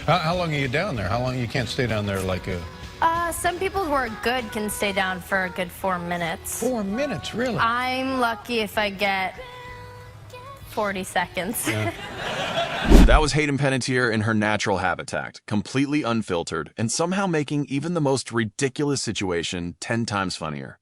How long are you down there? How long you can't stay down there like a... Some people who are good can stay down for a good 4 minutes. 4 minutes, really? I'm lucky if I get 40 seconds. Yeah. That was Hayden Panettiere in her natural habitat, completely unfiltered, and somehow making even the most ridiculous situation 10 times funnier.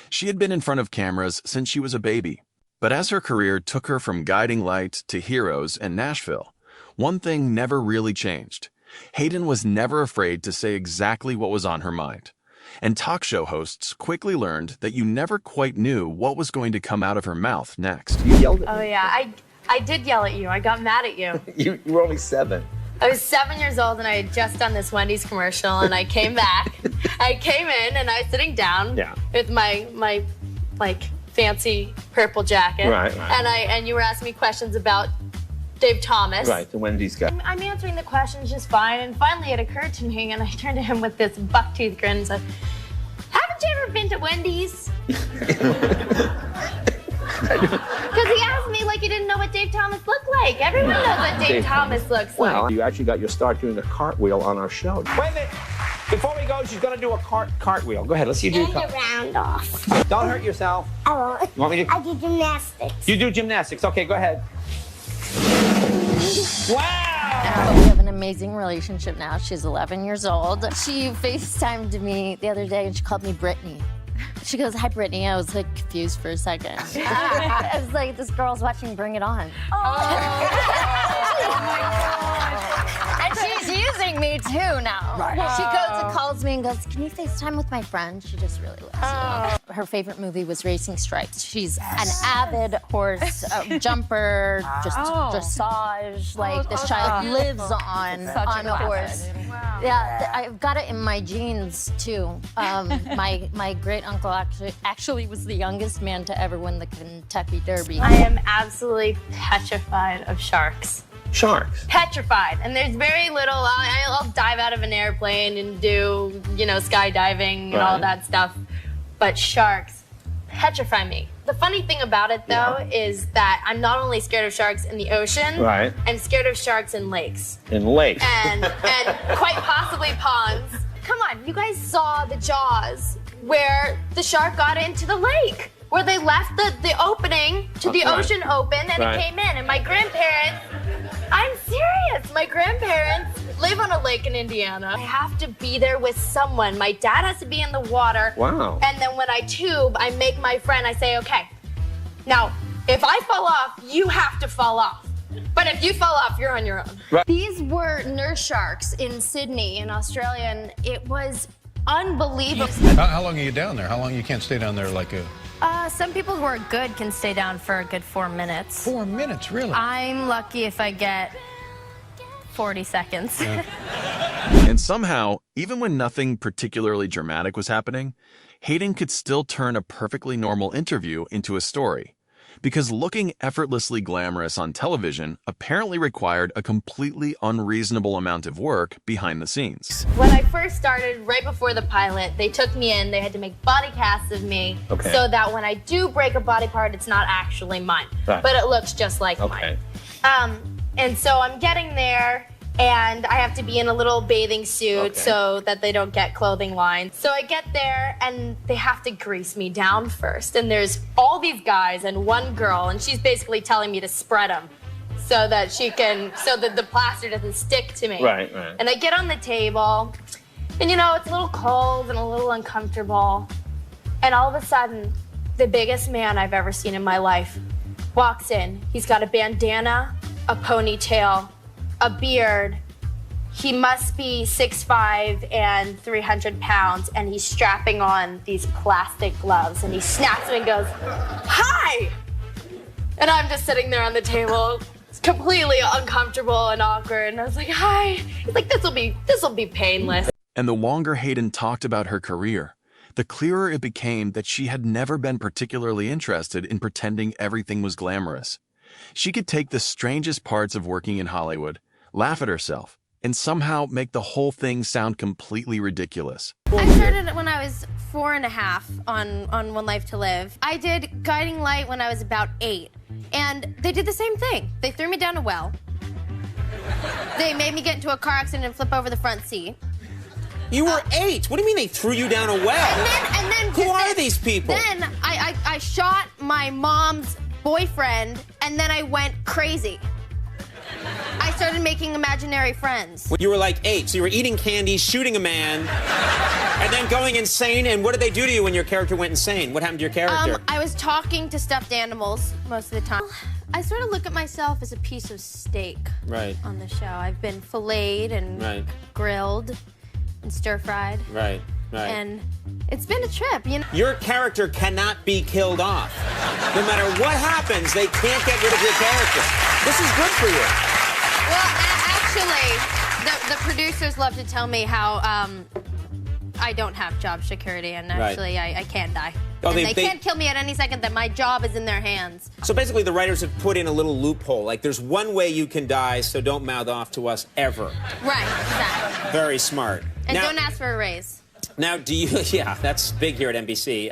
She had been in front of cameras since she was a baby, but as her career took her from Guiding Light to Heroes and Nashville, one thing never really changed. Hayden was never afraid to say exactly what was on her mind. And talk show hosts quickly learned that you never quite knew what was going to come out of her mouth next. You yelled at me. Oh yeah, I did yell at you. I got mad at you. You were only 7. I was 7 years old and I had just done this Wendy's commercial and I came back. I came in and I was sitting down with my like fancy purple jacket. Right. And you were asking me questions about Dave Thomas. Right, the Wendy's guy. I'm answering the questions just fine, and finally it occurred to me, and I turned to him with this buck-tooth grin and said, "Haven't you ever been to Wendy's?" Because he asked me like he didn't know what Dave Thomas looked like. Everyone knows what Dave Thomas looks like. Well, you actually got your start doing a cartwheel on our show. Wait a minute. Before we go, she's going to do a cartwheel. Go ahead, let's see you do And a round off. Don't hurt yourself. I won't. You want me to? I do gymnastics. You do gymnastics. Okay, go ahead. Wow! We have an amazing relationship now. She's 11 years old. She FaceTimed me the other day and she called me Brittany. She goes, "Hi, Brittany." I was like confused for a second. I was like, this girl's watching Bring It On. And she's using me too now. She goes and calls me and goes, "Can you FaceTime with my friend?" She just really loves you. Her favorite movie was Racing Stripes. She's an avid horse jumper, just dressage. Like this child lives on a horse. Wow. Yeah, I've got it in my genes too. My great uncle actually was the youngest man to ever win the Kentucky Derby. I am absolutely petrified of sharks. Sharks. Petrified. And there's very little, I'll dive out of an airplane and do, skydiving and all that stuff. But sharks petrify me. The funny thing about it, though, is that I'm not only scared of sharks in the ocean, I'm scared of sharks in lakes. In lakes. And quite possibly ponds. Come on, you guys saw the Jaws where the shark got into the lake, where they left the opening to the ocean open and it came in. And my grandparents, I'm serious, my grandparents live on a lake in Indiana. I have to be there with someone. My dad has to be in the water. Wow. And then when I tube, I make my friend, I say, "Okay, now, if I fall off, you have to fall off. But if you fall off, you're on your own." Right. These were nurse sharks in Sydney, in Australia, and it was unbelievable. How long are you down there? How long you can't stay down there like a... Some people who are good can stay down for a good 4 minutes. 4 minutes, really? I'm lucky if I get 40 seconds. Yeah. And somehow, even when nothing particularly dramatic was happening, Hayden could still turn a perfectly normal interview into a story. Because looking effortlessly glamorous on television apparently required a completely unreasonable amount of work behind the scenes. When I first started, right before the pilot, they took me in. They had to make body casts of me so that when I do break a body part, it's not actually mine. But it looks just like mine. And so I'm getting there, and I have to be in a little bathing suit so that they don't get clothing lines. So I get there, and they have to grease me down first. And there's all these guys and one girl, and she's basically telling me to spread them so that so that the plaster doesn't stick to me. Right. And I get on the table, and it's a little cold and a little uncomfortable. And all of a sudden, the biggest man I've ever seen in my life walks in. He's got a bandana, a ponytail, a beard. He must be 6'5" and 300 pounds, and he's strapping on these plastic gloves, and he snaps them and goes, "Hi!" And I'm just sitting there on the table, completely uncomfortable and awkward, and I was like, "Hi." He's like, this'll be painless. And the longer Hayden talked about her career, the clearer it became that she had never been particularly interested in pretending everything was glamorous. She could take the strangest parts of working in Hollywood, laugh at herself, and somehow make the whole thing sound completely ridiculous. I started when I was 4.5 on One Life to Live. I did Guiding Light when I was about 8, and they did the same thing. They threw me down a well, They made me get into a car accident and flip over the front seat. You were 8. What do you mean they threw you down a well? And then Who are these people? Then I shot my mom's boyfriend, and then I went crazy. I started making imaginary friends. You were like 8, so you were eating candy, shooting a man, and then going insane. And what did they do to you when your character went insane? What happened to your character? I was talking to stuffed animals most of the time. I sort of look at myself as a piece of steak on the show. I've been filleted and grilled and stir-fried. Right. And it's been a trip, you know. Your character cannot be killed off. No matter what happens, they can't get rid of your character. This is good for you. Well, actually, the producers love to tell me how I don't have job security, and actually I can die. Oh, and they can't kill me at any second, that my job is in their hands. So basically the writers have put in a little loophole. Like, there's one way you can die, so don't mouth off to us ever. Right, exactly. Very smart. And now, don't ask for a raise. Now, do you... Yeah, that's big here at NBC.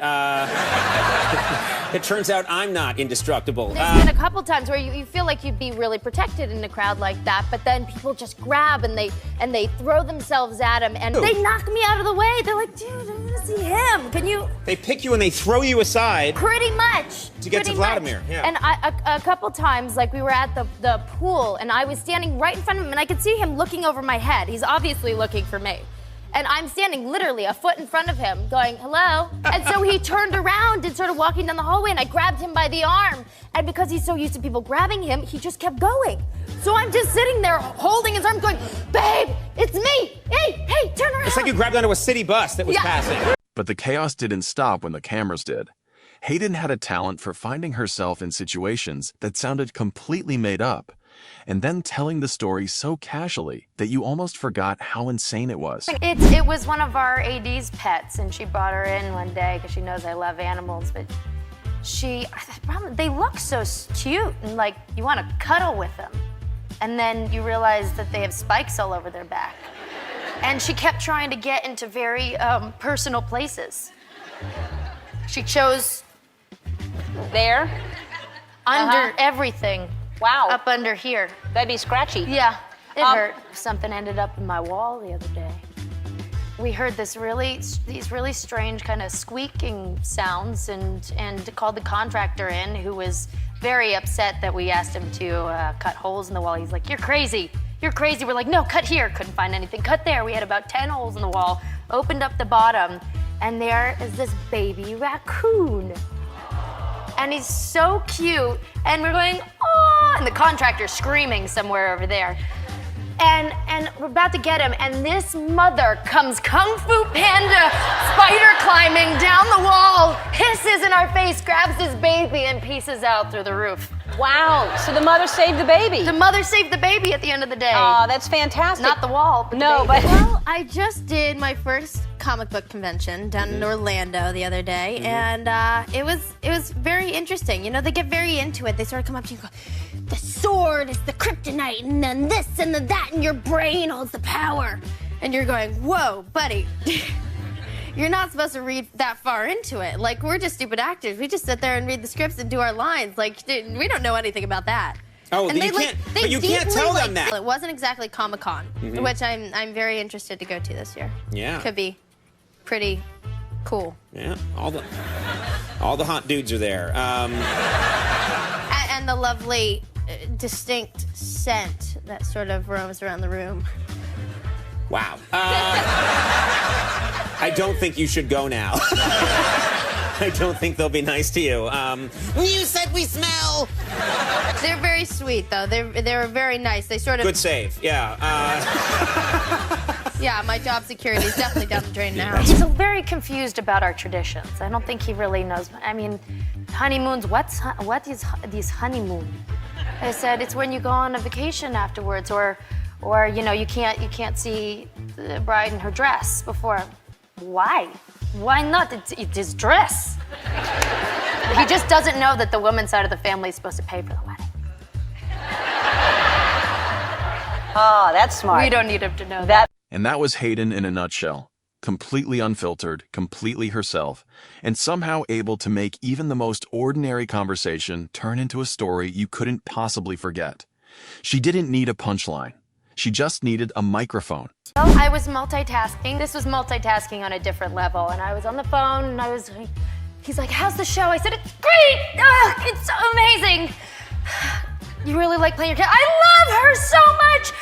It turns out I'm not indestructible. There's been a couple times where you feel like you'd be really protected in a crowd like that, but then people just grab and they throw themselves at him, and they knock me out of the way. They're like, dude, I want to see him. Can you... They pick you and they throw you aside. Pretty much. To get to Vladimir, yeah. And a couple times, like, we were at the pool, and I was standing right in front of him, and I could see him looking over my head. He's obviously looking for me. And I'm standing literally a foot in front of him going, hello? And so he turned around and started walking down the hallway, and I grabbed him by the arm. And because he's so used to people grabbing him, he just kept going. So I'm just sitting there holding his arm going, babe, it's me. Hey, turn around. It's like you grabbed onto a city bus that was passing. But the chaos didn't stop when the cameras did. Hayden had a talent for finding herself in situations that sounded completely made up, and then telling the story so casually that you almost forgot how insane it was. It was one of our AD's pets, and she brought her in one day because she knows I love animals, but they look so cute, and like you want to cuddle with them. And then you realize that they have spikes all over their back. And she kept trying to get into very personal places. She chose there, under everything. Wow. Up under here. That'd be scratchy. Yeah, it hurt. Something ended up in my wall the other day. We heard these really strange kind of squeaking sounds, and called the contractor in, who was very upset that we asked him to cut holes in the wall. He's like, "You're crazy. You're crazy." We're like, "No, cut here." Couldn't find anything. Cut there. We had about 10 holes in the wall. Opened up the bottom, and there is this baby raccoon. And he's so cute, and we're going, oh, and the contractor's screaming somewhere over there. And we're about to get him, and this mother comes Kung Fu Panda spider climbing down the wall, hisses in our face, grabs his baby, and pieces out through the roof. Wow, so the mother saved the baby. The mother saved the baby at the end of the day. Oh, that's fantastic. Not the wall, but no, the baby. but Well, I just did my first comic book convention down in Orlando the other day, and it was very interesting. You know, they get very into it. They sort of come up to you and go, the sword is the kryptonite, and then this and then that, and your brain holds the power. And you're going, whoa, buddy. You're not supposed to read that far into it. Like, we're just stupid actors. We just sit there and read the scripts and do our lines. Like, dude, we don't know anything about that. Oh, And you they, can't. they But you can't deeply, tell them that. It wasn't exactly Comic-Con, which I'm very interested to go to this year. Yeah. Could be pretty cool. Yeah. All the hot dudes are there. And the lovely, distinct scent that sort of roams around the room. Wow. I don't think you should go now. I don't think they'll be nice to you. You said we smell. They're very sweet, though. They're very nice. They sort of. Good save. Yeah. Yeah, my job security is definitely down the drain now. He's very confused about our traditions. I don't think he really knows. I mean, honeymoons, what is this honeymoon? I said, it's when you go on a vacation afterwards, or you know, you can't see the bride in her dress before. Why? Why not? It is dress. He just doesn't know that the woman's side of the family is supposed to pay for the wedding. oh, that's smart. We don't need him to know that. And that was Hayden in a nutshell. Completely unfiltered, completely herself, and somehow able to make even the most ordinary conversation turn into a story you couldn't possibly forget. She didn't need a punchline. She just needed a microphone. I was multitasking. This was multitasking on a different level. And I was on the phone and he's like, how's the show? I said, it's great. Ugh, it's amazing. You really like playing your kid? I love her so much.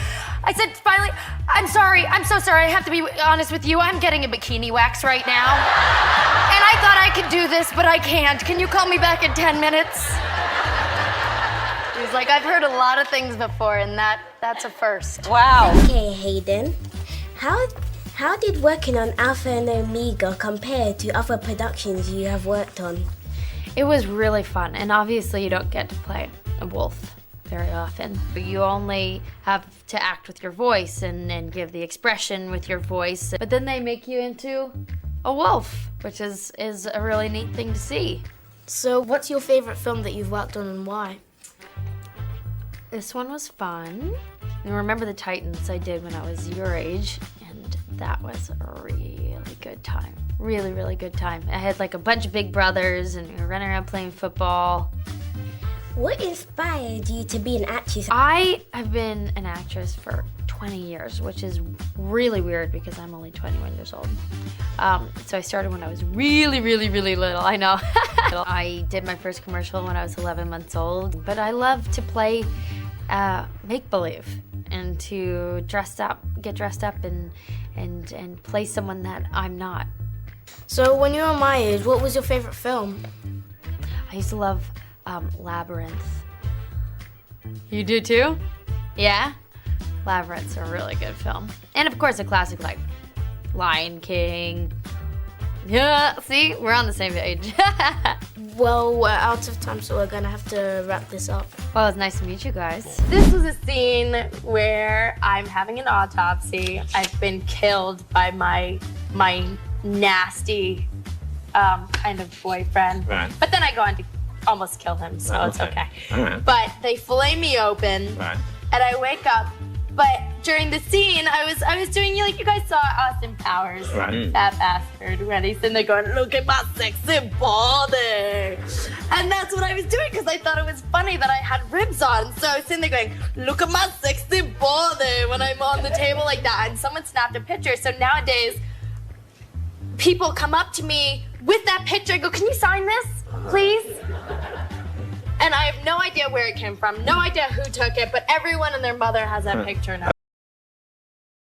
I said, finally, I'm sorry. I'm so sorry. I have to be honest with you. I'm getting a bikini wax right now. And I thought I could do this, but I can't. Can you call me back in 10 minutes? He was like, I've heard a lot of things before, and that's a first. Wow. Okay, Hayden. How did working on Alpha and Omega compare to other productions you have worked on? It was really fun, and obviously you don't get to play a wolf very often. You only have to act with your voice and give the expression with your voice, but then they make you into a wolf, which is a really neat thing to see. So, what's your favorite film that you've worked on and why? This one was fun. And Remember the Titans I did when I was your age, and that was a really good time. Really, really good time. I had like a bunch of big brothers, and we were running around playing football. What inspired you to be an actress? I have been an actress for 20 years, which is really weird because I'm only 21 years old. So I started when I was really, really, really little, I know. I did my first commercial when I was 11 months old, but I love to play make-believe and to get dressed up and play someone that I'm not. So, when you were my age, what was your favorite film? I used to love Labyrinth. You do too? Yeah? Labyrinth's a really good film. And of course a classic like Lion King. Yeah, see? We're on the same page. Well, we're out of time, so we're gonna have to wrap this up. Well, it's nice to meet you guys. This was a scene where I'm having an autopsy. I've been killed by my nasty kind of boyfriend. Right. But then I go on to almost kill him, so it's okay. All right. But they fillet me open, Right. and I wake up. But during the scene, I was doing, like you guys saw Austin Powers, Right. that bastard, when he's sitting there going, look at my sexy body. And that's what I was doing, because I thought it was funny that I had ribs on. So I was sitting there going, look at my sexy body when I'm on the table like that. And someone snapped a picture. So nowadays, people come up to me with that picture and go, can you sign this, please? And I have no idea where it came from, no idea who took it, but everyone and their mother has that picture now.